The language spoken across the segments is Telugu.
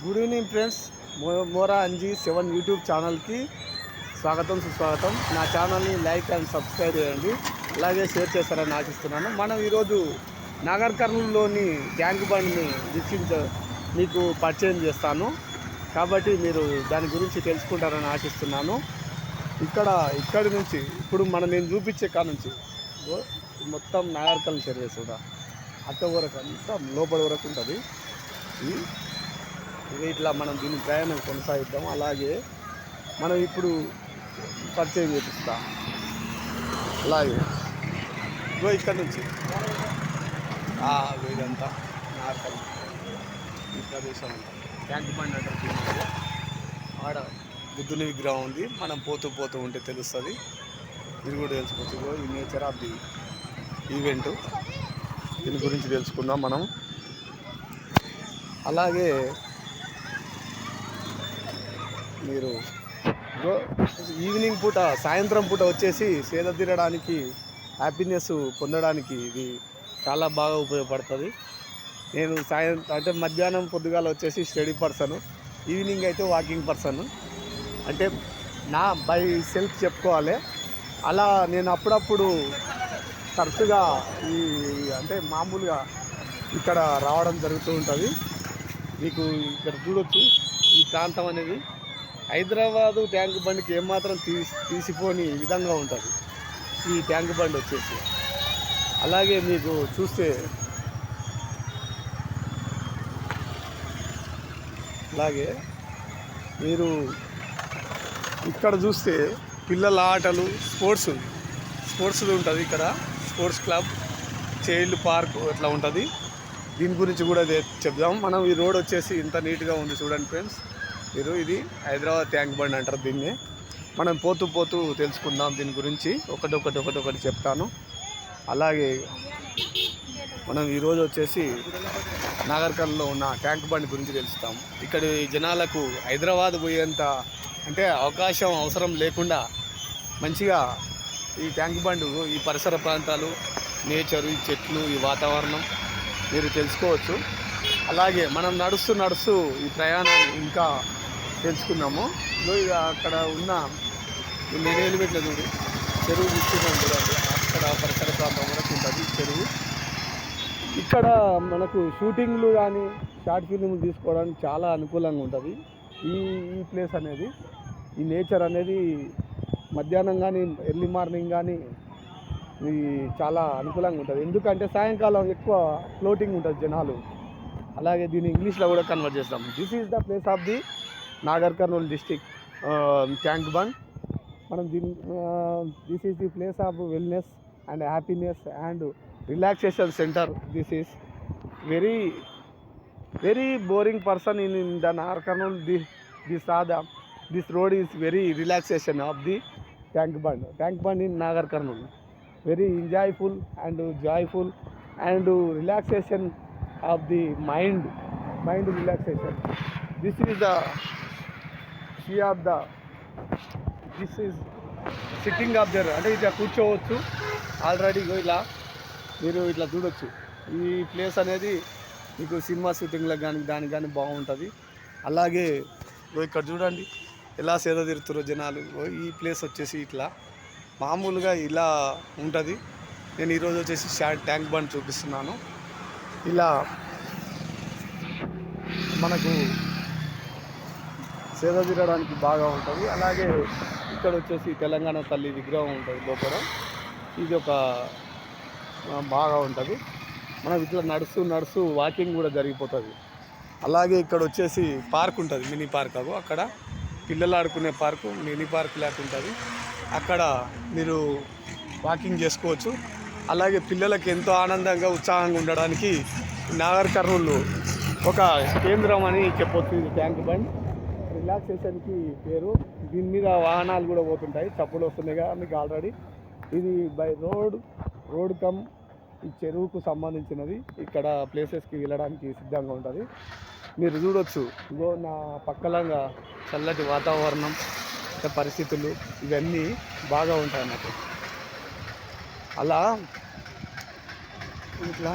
Good evening friends. Mora Anji 7 YouTube ఛానల్కి స్వాగతం సుస్వాగతం. నా ఛానల్ని లైక్ అండ్ సబ్స్క్రైబ్ చేయండి, అలాగే షేర్ చేస్తారని ఆశిస్తున్నాను. మనం ఈరోజు నాగర్ కర్నూలులోని ట్యాంక్ బండ్ని మీకు పరిచయం చేస్తాను, కాబట్టి మీరు దాని గురించి తెలుసుకుంటారని ఆశిస్తున్నాను. ఇక్కడి నుంచి ఇప్పుడు నేను చూపించే కాడ నుంచి మొత్తం నాగర్ కర్నూలు సర్వీస్ కూడా అక్కడ వరకు అంతా లోపల వరకు ఉంటుంది. ఇది ఇట్లా మనం దీని ప్రయాణం కొనసాగిద్దాం. అలాగే మనం ఇప్పుడు పరిచయం చేపిస్తాం. అలాగే ఇక్కడ నుంచి ఇదంతా నార్కల్ ఈ ప్రదేశం ట్యాంక్ బండ్ అంటారు. ఆడ బుద్ధుని విగ్రహం ఉంది. మనం పోతూ ఉంటే తెలుస్తుంది, ఇది కూడా తెలుసుకోవచ్చు. ఈ నేచర్ ఆఫ్ ది ఈవెంట్, దీని గురించి తెలుసుకుందాం మనం. అలాగే మీరు ఈవినింగ్ పూట, సాయంత్రం పూట వచ్చేసి సేద తీరడానికి, హ్యాపీనెస్ పొందడానికి ఇది చాలా బాగా ఉపయోగపడుతుంది. నేను అంటే మధ్యాహ్నం పొద్దుగాల వచ్చేసి స్టడీ పర్సన్, ఈవినింగ్ అయితే వాకింగ్ పర్సన్. అంటే నా బై సెల్ఫ్ చెప్పుకోవాలి. అలా నేను అప్పుడప్పుడు తరచుగా అంటే మామూలుగా ఇక్కడ రావడం జరుగుతూ ఉంటుంది. మీకు ఇక్కడ చూడొచ్చు, ఈ ప్రాంతం అనేది హైదరాబాదు ట్యాంక్ బండ్కి ఏమాత్రం తీసిపోని విధంగా ఉంటుంది ఈ ట్యాంక్ బండ్ వచ్చేసి. అలాగే మీకు చూస్తే, అలాగే మీరు ఇక్కడ చూస్తే పిల్లల ఆటలు, స్పోర్ట్స్ ఉంటుంది. ఇక్కడ స్పోర్ట్స్ క్లబ్, చైల్డ్ పార్క్ అట్లా ఉంటుంది. దీని గురించి కూడా చెప్దాం మనం. ఈ రోడ్ వచ్చేసి ఇంత నీట్గా ఉంది చూడండి ఫ్రెండ్స్. ఇది హైదరాబాద్ ట్యాంక్ బండ్ అంటారు దీన్ని. మనం పోతూ తెలుసుకుందాం దీని గురించి. ఒకటి చెప్తాను. అలాగే మనం ఈరోజు వచ్చేసి నాగర్ కర్నూలులో ఉన్న ట్యాంక్ బండ్ గురించి తెలుస్తాం. ఇక్కడి జనాలకు హైదరాబాద్ పోయేంత అంటే అవకాశం అవసరం లేకుండా మంచిగా ఈ ట్యాంక్ బండ్, ఈ పరిసర ప్రాంతాలు, నేచరు, ఈ చెట్లు, ఈ వాతావరణం మీరు తెలుసుకోవచ్చు. అలాగే మనం నడుస్తూ ఈ ప్రయాణాన్ని ఇంకా తెలుసుకున్నాము. ఇక అక్కడ ఉన్న నేనేళ్ళు పెట్టిన చూడు, చెరువు తీసుకున్నాం చూడండి. అక్కడ పరిసర ప్రాంతం వరకు ఉంటుంది చెరువు. ఇక్కడ మనకు షూటింగ్లు కానీ షార్ట్ ఫిల్మ్ తీసుకోవడానికి చాలా అనుకూలంగా ఉంటుంది ఈ ప్లేస్ అనేది. ఈ నేచర్ అనేది మధ్యాహ్నం కానీ ఎర్లీ మార్నింగ్ కానీ ఇది చాలా అనుకూలంగా ఉంటుంది. ఎందుకంటే సాయంకాలం ఎక్కువ ఫ్లోటింగ్ ఉంటుంది జనాలు. అలాగే దీన్ని ఇంగ్లీష్లో కూడా కన్వర్ట్ చేస్తాం. This is the place of the Nagarkurnool district tank bund. మనం this is the place of wellness and happiness and relaxation centre. This is very boring person in the Nagar Karnool. This road is very relaxation of the tank band in Nagar Karnool. Very enjoyful and joyful and relaxation of the mind relaxation. This is the this is sitting up there. అంటే ఇట్లా కూర్చోవచ్చు. ఆల్రెడీ ఇలా మీరు ఇట్లా చూడొచ్చు. ఈ ప్లేస్ అనేది మీకు సినిమా షూటింగ్లకు కానీ దానికి కానీ బాగుంటుంది. అలాగే ఇక్కడ చూడండి ఎలా సేద తీరుతారో జనాలు. ఈ ప్లేస్ వచ్చేసి ఇట్లా మామూలుగా ఇలా ఉంటుంది. నేను ఈరోజు వచ్చేసి ట్యాంక్ బండ్ చూపిస్తున్నాను. ఇలా మనకు సేద తీరడానికి బాగా ఉంటుంది. అలాగే ఇక్కడ వచ్చేసి తెలంగాణ తల్లి విగ్రహం ఉంటుంది లోపల. ఇది ఒక బాగా ఉంటుంది. మనం ఇట్లా నడుస్తూ వాకింగ్ కూడా జరిగిపోతుంది. అలాగే ఇక్కడ వచ్చేసి పార్క్ ఉంటుంది, మినీ పార్క్. అక్కడ పిల్లలు ఆడుకునే పార్కు, మినీ పార్క్ లాగా ఉంటుంది. అక్కడ మీరు వాకింగ్ చేసుకోవచ్చు. అలాగే పిల్లలకి ఎంతో ఆనందంగా, ఉత్సాహంగా ఉండడానికి నాగర్ కర్నూలు ఒక కేంద్రం అని చెప్పొచ్చు. ఇది ట్యాంక్ బండ్ రిలాక్సేషన్కి పేరు. దీని మీద వాహనాలు కూడా పోతుంటాయి, చప్పులు వస్తున్నాయి కదా మీకు ఆల్రెడీ. ఇది బై రోడ్ కమ్ ఈ చెరువుకు సంబంధించినది. ఇక్కడ ప్లేసెస్కి వెళ్ళడానికి సిద్ధంగా ఉంటుంది. మీరు చూడొచ్చు, ఇగో నా పక్కలంగా చల్లటి వాతావరణం, పరిస్థితులు ఇవన్నీ బాగా ఉంటాయి నాకు. అలా ఇట్లా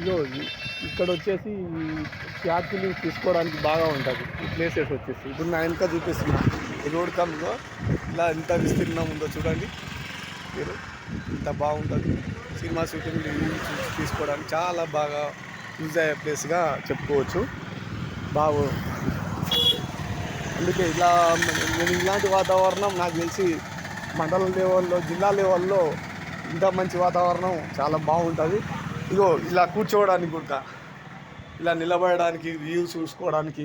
ఇదో ఇక్కడ వచ్చేసి షార్ట్ ఫిలిమ్స్ తీసుకోవడానికి బాగా ఉంటుంది ఈ ప్లేసెస్ వచ్చేసి. ఇప్పుడు నా వెనక చూపిస్తున్నా ఈ రోడ్ కమ్లో ఇలా ఎంత విస్తీర్ణం ఉందో చూడండి మీరు. ఇంత బాగుంటుంది సినిమా షూటింగ్ తీసుకోవడానికి చాలా బాగా యూజ్ అయ్యే ప్లేస్గా చెప్పుకోవచ్చు. బాగు అందుకే నేను ఇలాంటి వాతావరణం నాకు తెలిసి మండల లెవెల్లో జిల్లా లెవెల్లో ఇంత మంచి వాతావరణం చాలా బాగుంటుంది. ఇగో ఇలా కూర్చోవడానికి కూడా, ఇలా నిలబడడానికి, వ్యూ చూసుకోవడానికి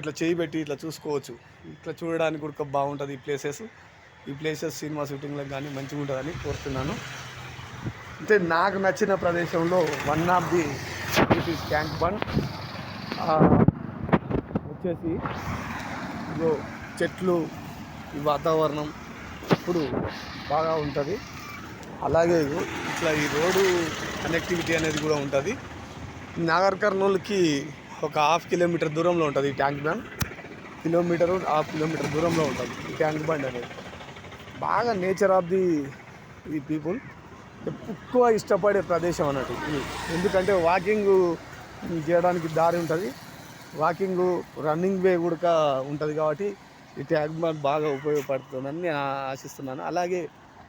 ఇట్లా చేయి పెట్టి ఇట్లా చూసుకోవచ్చు. ఇట్లా చూడడానికి కూడా బాగుంటుంది ఈ ప్లేసెస్ సినిమా షూటింగ్లకు కానీ మంచిగా ఉంటుందని కోరుతున్నాను. అంటే నాకు నచ్చిన ప్రదేశంలో one of the this is tank bund. వచ్చేసి ఇగో చెట్లు, ఈ వాతావరణం ఇప్పుడు బాగా ఉంటుంది. అలాగే ఇట్లా ఈ రోడ్డు కనెక్టివిటీ అనేది కూడా ఉంటుంది. నాగర్ కర్నూలుకి ఒక 1/2 కిలోమీటర్ దూరంలో ఉంటుంది ఈ ట్యాంక్ బండ్. 1.5 కిలోమీటర్ దూరంలో ఉంటుంది ఈ ట్యాంక్ బండ్ అనేది. బాగా నేచర్ ఆఫ్ ది పీపుల్ ఎక్కువ ఇష్టపడే ప్రదేశం అన్నట్టు ఇది. ఎందుకంటే వాకింగ్ చేయడానికి దారి ఉంటుంది, వాకింగ్ రన్నింగ్ వే కూడా ఉంటుంది. కాబట్టి ఈ ట్యాంక్ బండ్ బాగా ఉపయోగపడుతుందని నేను ఆశిస్తున్నాను. అలాగే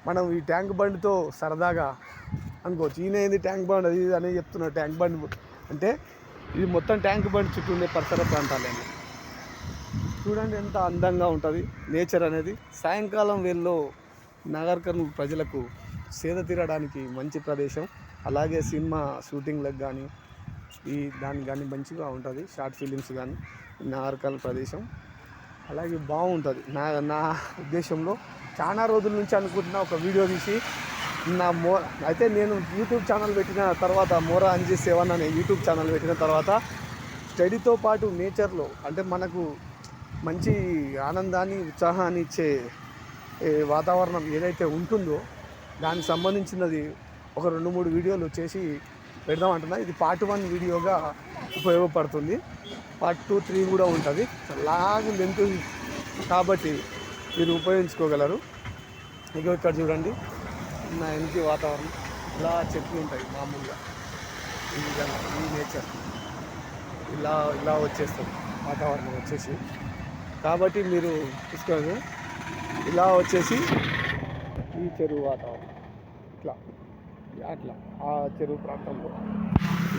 మనం ఈ ట్యాంక్ బండ్తో సరదాగా అనుకోవచ్చు, ఈయన ఏంది ట్యాంక్ బండ్ అది అని చెప్తున్నారు. ట్యాంక్ బండ్ అంటే ఇది మొత్తం ట్యాంక్ బండ్ చుట్టూ ఉండే పరిసర ప్రాంతాలన్నీ చూడండి ఎంత అందంగా ఉంటుంది నేచర్ అనేది. సాయంకాలం వేళలో నాగర్ కర్నూలు ప్రజలకు సేద తీరడానికి మంచి ప్రదేశం. అలాగే సినిమా షూటింగ్లకు కానీ దానికి కానీ మంచిగా ఉంటుంది. షార్ట్ ఫిలిమ్స్ కానీ నాగర్ కర్నూలు ప్రదేశం అలాగే బాగుంటుంది. నా ఉద్దేశంలో చాలా రోజుల నుంచి అనుకుంటున్నా ఒక వీడియో తీసి అయితే నేను యూట్యూబ్ ఛానల్ పెట్టిన తర్వాత మోరా అంజీ 7 అనే యూట్యూబ్ ఛానల్ పెట్టిన తర్వాత స్టడీతో పాటు నేచర్లో అంటే మనకు మంచి ఆనందాన్ని ఉత్సాహాన్ని ఇచ్చే వాతావరణం ఏదైతే ఉంటుందో దానికి సంబంధించినది ఒక 2-3 వీడియోలు చేసి పెడదామంటున్నా. ఇది పార్ట్ 1 వీడియోగా ఉపయోగపడుతుంది. పార్ట్ 2, 3 కూడా ఉంటుంది. లాగు లెంత్ కాబట్టి మీరు ఉపయోగించుకోగలరు. ఇక ఇక్కడ చూడండి నా వెనక వాతావరణం ఇలా చెట్లు ఉంటాయి మామూలుగా. ఈ విధంగా ఈ నేచర్ ఇలా వచ్చేస్తుంది వాతావరణం వచ్చేసి. కాబట్టి మీరు చూసుకోండి ఇలా వచ్చేసి ఈ చెరువు వాతావరణం అట్లా ఆ చెరువు ప్రాంతంలో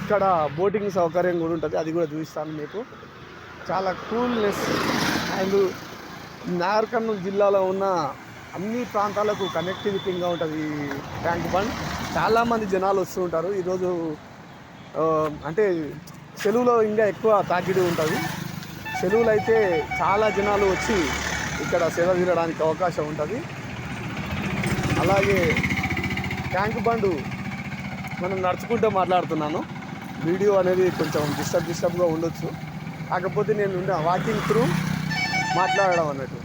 ఇక్కడ బోటింగ్ సౌకర్యం కూడా ఉంటుంది. అది కూడా చూపిస్తాను మీకు. చాలా కూల్నెస్ అండ్ నాగర్ కర్నూలు జిల్లాలో ఉన్న అన్ని ప్రాంతాలకు కనెక్టివిటీగా ఉంటుంది ఈ ట్యాంక్ బండ్. చాలామంది జనాలు వస్తూ ఉంటారు. ఈరోజు అంటే సెలవులో ఇంకా ఎక్కువ తాకిడి ఉంటుంది. సెలవులు అయితే చాలా జనాలు వచ్చి ఇక్కడ సేద తీరడానికి అవకాశం ఉంటుంది. అలాగే ట్యాంక్ బండు మనం నడుచుకుంటూ మాట్లాడుతున్నాను. వీడియో అనేది కొంచెం డిస్టర్బ్గా ఉండొచ్చు. కాకపోతే నేను వాకింగ్ త్రూ మాట్లాడడం అన్నట్టు.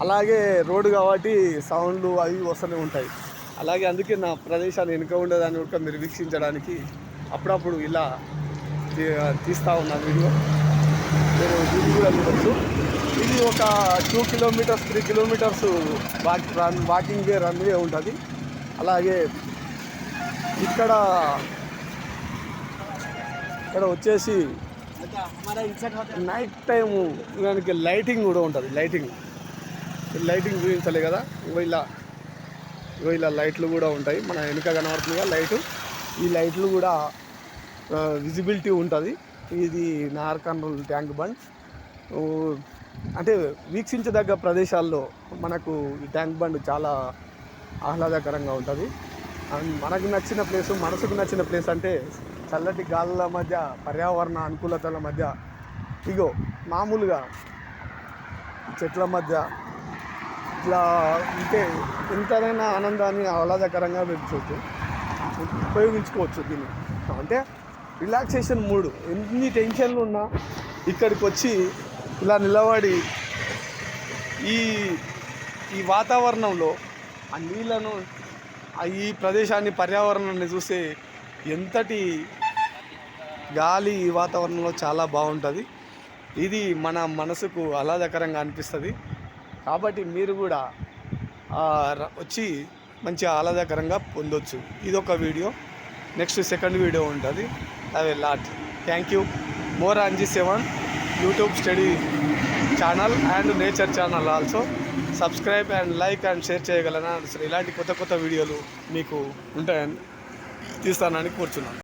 అలాగే రోడ్డు కాబట్టి సౌండ్లు అవి వస్తూనే ఉంటాయి. అలాగే అందుకే నా ప్రదేశాన్ని వెనుక ఉండేదాన్ని కూడా మీరు వీక్షించడానికి అప్పుడప్పుడు ఇలా తీస్తూ ఉన్నా వీడియో. మీరు దీన్ని కూడా చూడవచ్చు. ఇది ఒక 2 కిలోమీటర్స్ 3 కిలోమీటర్స్ వాకింగ్ వే రన్ వే ఉంటుంది. అలాగే ఇక్కడ వచ్చేసి నైట్ టైము దానికి లైటింగ్ కూడా ఉంటుంది. లైటింగ్ చూపించాలి కదా. ఇలా లైట్లు కూడా ఉంటాయి. మన వెనుక కనబడుతుందిగా లైటు. ఈ లైట్లు కూడా విజిబిలిటీ ఉంటుంది. ఇది నాగర్ కర్నూలు ట్యాంక్ బండ్. అంటే వీక్షించదగ్గ ప్రదేశాల్లో మనకు ఈ ట్యాంక్ బండ్ చాలా ఆహ్లాదకరంగా ఉంటుంది. అండ్ మనకు నచ్చిన ప్లేసు, మనసుకు నచ్చిన ప్లేస్ అంటే చల్లటి గాలుల మధ్య, పర్యావరణ అనుకూలతల మధ్య, ఇగో మామూలుగా చెట్ల మధ్య ఇట్లా ఉంటే ఎంతైనా ఆనందాన్ని ఆహ్లాదకరంగా ఉపయోగించుకోవచ్చు దీన్ని. అంటే రిలాక్సేషన్ మూడు, ఎన్ని టెన్షన్లు ఉన్నా ఇక్కడికి వచ్చి ఇలా నిలబడి ఈ వాతావరణంలో ఆ నీళ్ళను, ఈ ప్రదేశాన్ని, పర్యావరణాన్ని చూస్తే ఎంతటి గాలి ఈ వాతావరణంలో చాలా బాగుంటుంది. ఇది మన మనసుకు ఆహ్లాదకరంగా అనిపిస్తుంది. కాబట్టి మీరు కూడా వచ్చి మంచి ఆహ్లాదకరంగా పొందొచ్చు. ఇదొక వీడియో. నెక్స్ట్ సెకండ్ వీడియో ఉంటుంది. అవి lot. Thank you. More NG7 YouTube study channel and nature channel also. Subscribe and like and share చేయగలనా? ఇలాంటి కొత్త కొత్త వీడియోలు మీకు ఉంటాయని తీస్తానని కోరుచున్నాను.